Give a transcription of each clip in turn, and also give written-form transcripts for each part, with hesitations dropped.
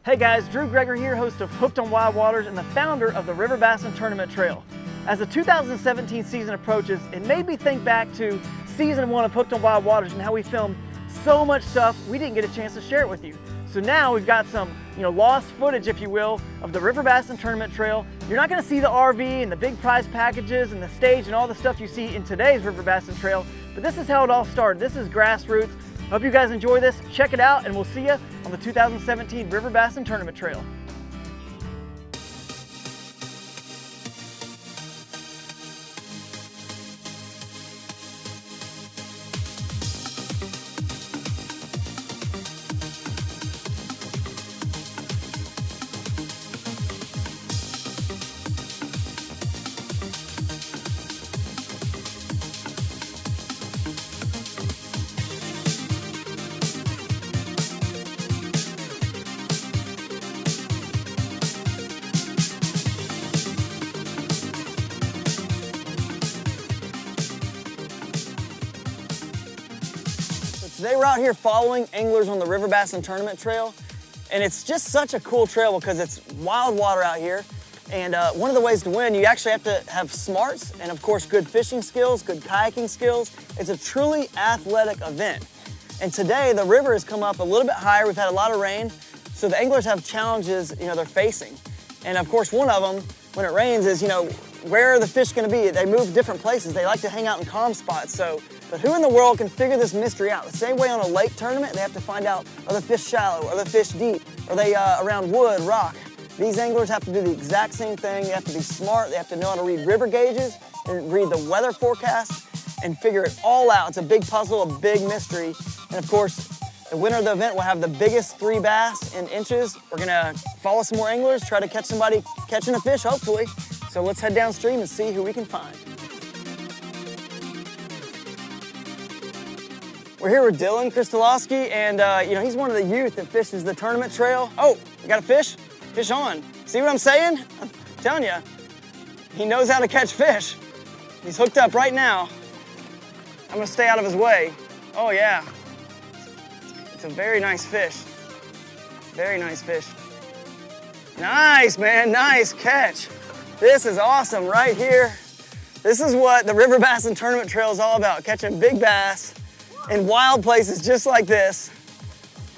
Hey guys, Gregory here, host of Hooked on Wild Waters and the founder of the River Bassin Tournament Trail. As the 2017 season approaches, it made me think back to season 1 of Hooked on Wild Waters and how we filmed so much stuff we didn't get a chance to share it with you. So now we've got some, lost footage, if you will, of the River Bassin Tournament Trail. You're not going to see the RV and the big prize packages and the stage and all the stuff you see in today's River Bassin Trail, but this is how it all started. This is grassroots. Hope you guys enjoy this. Check it out, and we'll see you on the 2017 River Bassin Tournament Trail. Today we're out here following anglers on the River Bassin Tournament Trail, and it's just such a cool trail because it's wild water out here. And one of the ways to win, you actually have to have smarts and of course good fishing skills, good kayaking skills. It's a truly athletic event. And today the river has come up a little bit higher. We've had a lot of rain, so the anglers have challenges they're facing. And of course one of them, when it rains, is where are the fish going to be? They move different places. They like to hang out in calm spots. But who in the world can figure this mystery out? The same way on a lake tournament, they have to find out, are the fish shallow? Are the fish deep? Are they around wood, rock? These anglers have to do the exact same thing. They have to be smart. They have to know how to read river gauges and read the weather forecast and figure it all out. It's a big puzzle, a big mystery. And of course, the winner of the event will have the biggest 3 bass in inches. We're gonna follow some more anglers, try to catch somebody catching a fish, hopefully. So let's head downstream and see who we can find. We're here with Dylan Kristolowski, and he's one of the youth that fishes the tournament trail. Oh, you got a fish? Fish on. See what I'm saying? I'm telling you, he knows how to catch fish. He's hooked up right now. I'm gonna stay out of his way. Oh yeah, it's a very nice fish. Very nice fish. Nice, man, nice catch. This is awesome right here. This is what the River Bassin Tournament Trail is all about, catching big bass in wild places just like this.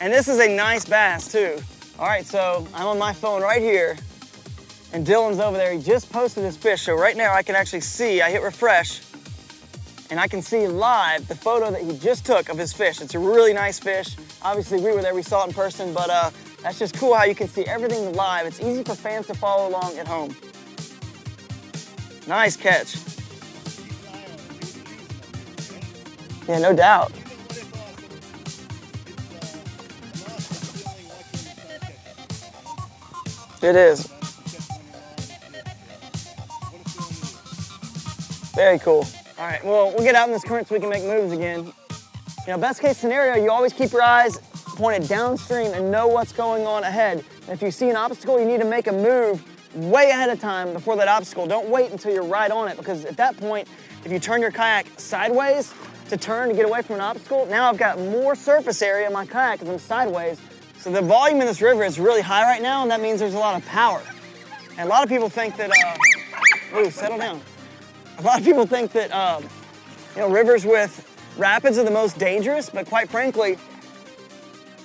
And this is a nice bass too. All right, so I'm on my phone right here and Dylan's over there. He just posted his fish. So right now I can actually see, I hit refresh and I can see live the photo that he just took of his fish. It's a really nice fish. Obviously we were there, we saw it in person, but that's just cool how you can see everything live. It's easy for fans to follow along at home. Nice catch. Yeah, no doubt. It is. Very cool. All right, well, we'll get out in this current so we can make moves again. Best case scenario, you always keep your eyes pointed downstream and know what's going on ahead. And if you see an obstacle, you need to make a move way ahead of time before that obstacle. Don't wait until you're right on it, because at that point, if you turn your kayak sideways to turn to get away from an obstacle, now I've got more surface area in my kayak because I'm sideways. So the volume in this river is really high right now, and that means there's a lot of power. And a lot of people think that, ooh, settle down. A lot of people think that, rivers with rapids are the most dangerous, but quite frankly,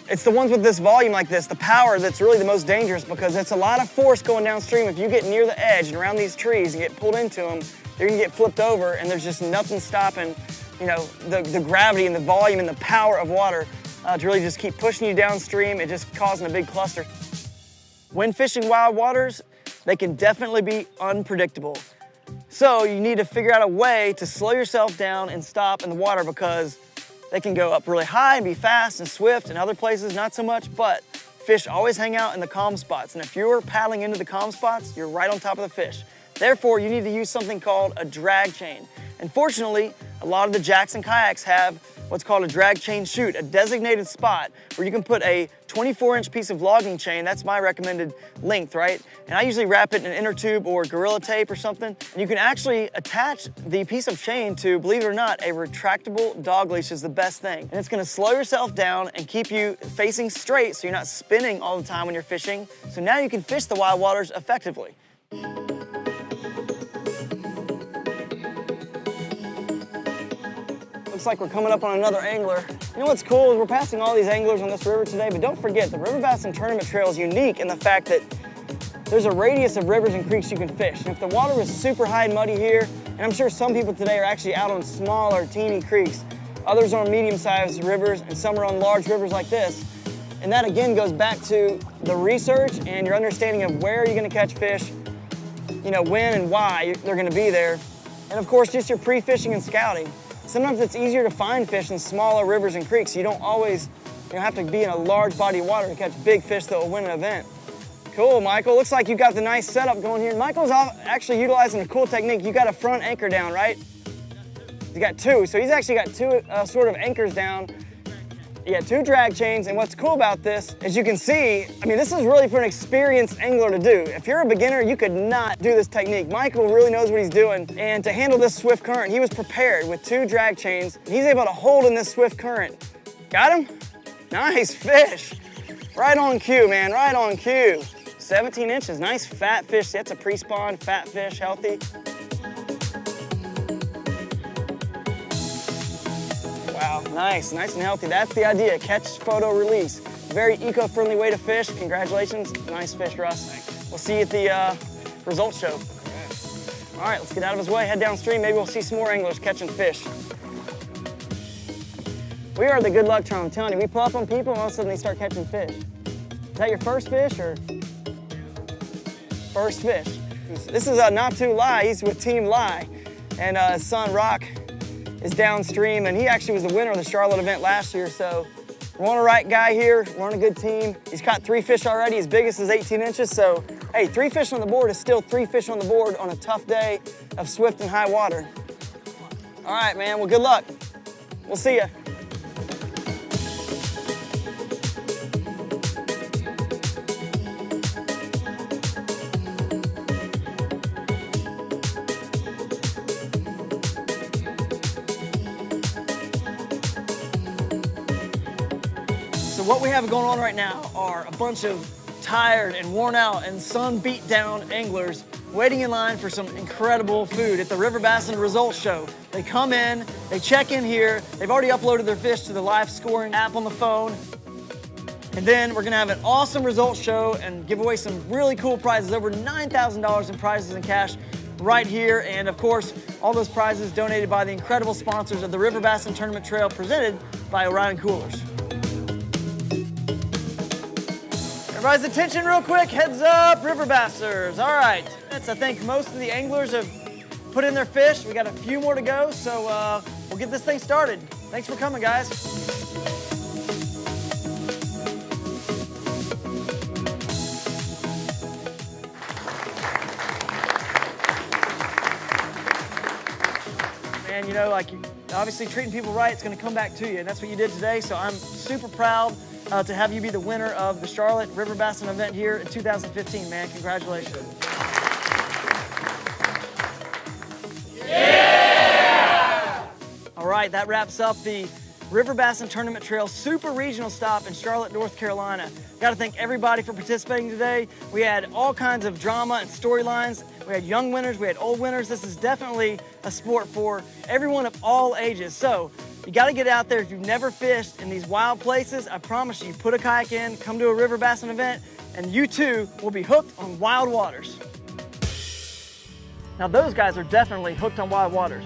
it's the ones with this volume like this, the power, that's really the most dangerous, because it's a lot of force going downstream. If you get near the edge and around these trees and get pulled into them, you're gonna get flipped over, and there's just nothing stopping, the gravity and the volume and the power of water to really just keep pushing you downstream. It just causing a big cluster. When fishing wild waters, they can definitely be unpredictable. So you need to figure out a way to slow yourself down and stop in the water, because they can go up really high and be fast and swift, and other places not so much, but fish always hang out in the calm spots. And if you're paddling into the calm spots, you're right on top of the fish. Therefore, you need to use something called a drag chain. And fortunately, a lot of the Jackson kayaks have what's called a drag chain chute, a designated spot where you can put a 24-inch piece of logging chain. That's my recommended length, right? And I usually wrap it in an inner tube or Gorilla Tape or something. And you can actually attach the piece of chain to, believe it or not, a retractable dog leash is the best thing. And it's gonna slow yourself down and keep you facing straight so you're not spinning all the time when you're fishing. So now you can fish the wild waters effectively. Looks like we're coming up on another angler. You know what's cool is we're passing all these anglers on this river today, but don't forget the River Bassin Tournament Trail is unique in the fact that there's a radius of rivers and creeks you can fish. And if the water was super high and muddy here, and I'm sure some people today are actually out on smaller, teeny creeks, others are on medium-sized rivers, and some are on large rivers like this. And that again goes back to the research and your understanding of where you're gonna catch fish, you know, when and why they're gonna be there. And of course, just your pre-fishing and scouting. Sometimes it's easier to find fish in smaller rivers and creeks. You don't always have to be in a large body of water to catch big fish that will win an event. Cool, Michael. Looks like you got the nice setup going here. Michael's actually utilizing a cool technique. You got a front anchor down, right? You got two. So he's actually got two sort of anchors down. You got two drag chains, and what's cool about this, as you can see, I mean, this is really for an experienced angler to do. If you're a beginner, you could not do this technique. Michael really knows what he's doing, and to handle this swift current, he was prepared with two drag chains. He's able to hold in this swift current. Got him? Nice fish. Right on cue, man, right on cue. 17 inches, nice fat fish. That's a pre-spawn, fat fish, healthy. Wow, nice and healthy. That's the idea, catch, photo, release. Very eco-friendly way to fish. Congratulations, nice fish, Russ. We'll see you at the results show. All right, let's get out of his way, head downstream. Maybe we'll see some more anglers catching fish. We are the good luck charm, I'm telling you. We pull up on people and all of a sudden they start catching fish. Is that your first fish or? First fish. This is Not Too Lie. He's with Team Lie. And his son, Rock, is downstream, and he actually was the winner of the Charlotte event last year, so we're on the right guy here. We're on a good team. He's caught 3 fish already. His biggest is 18 inches, so hey, 3 fish on the board is still 3 fish on the board on a tough day of swift and high water. All right, man, well, good luck. We'll see ya. So what we have going on right now are a bunch of tired and worn out and sun beat down anglers waiting in line for some incredible food at the River Bassin Results Show. They come in, they check in here, they've already uploaded their fish to the live scoring app on the phone, and then we're gonna have an awesome results show and give away some really cool prizes, over $9,000 in prizes and cash right here, and of course, all those prizes donated by the incredible sponsors of the River Bassin Tournament Trail presented by Orion Coolers. Everybody's attention real quick, heads up, River Bassers. All right, I think most of the anglers have put in their fish. We got a few more to go, so we'll get this thing started. Thanks for coming, guys. Man, you know, like, obviously treating people right, it's gonna come back to you, and that's what you did today, so I'm super proud to have you be the winner of the Charlotte River Bassin event here in 2015, man. Congratulations. Yeah! All right, that wraps up the River Bassin Tournament Trail Super Regional Stop in Charlotte, North Carolina. Got to thank everybody for participating today. We had all kinds of drama and storylines. We had young winners, we had old winners. This is definitely a sport for everyone of all ages. So you got to get out there. If you've never fished in these wild places, I promise you, put a kayak in, come to a River Bassin event, and you too will be hooked on wild waters. Now those guys are definitely hooked on wild waters.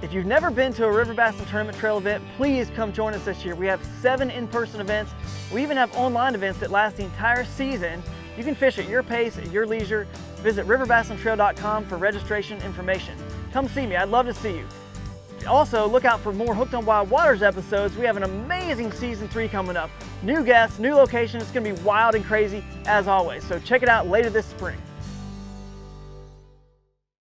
If you've never been to a River Bassin Tournament Trail event, please come join us this year. We have 7 in-person events. We even have online events that last the entire season. You can fish at your pace, at your leisure. Visit riverbassintrail.com for registration information. Come see me, I'd love to see you. Also, look out for more Hooked on Wild Waters episodes. We have an amazing season 3 coming up. New guests, new location. It's gonna be wild and crazy as always. So check it out later this spring.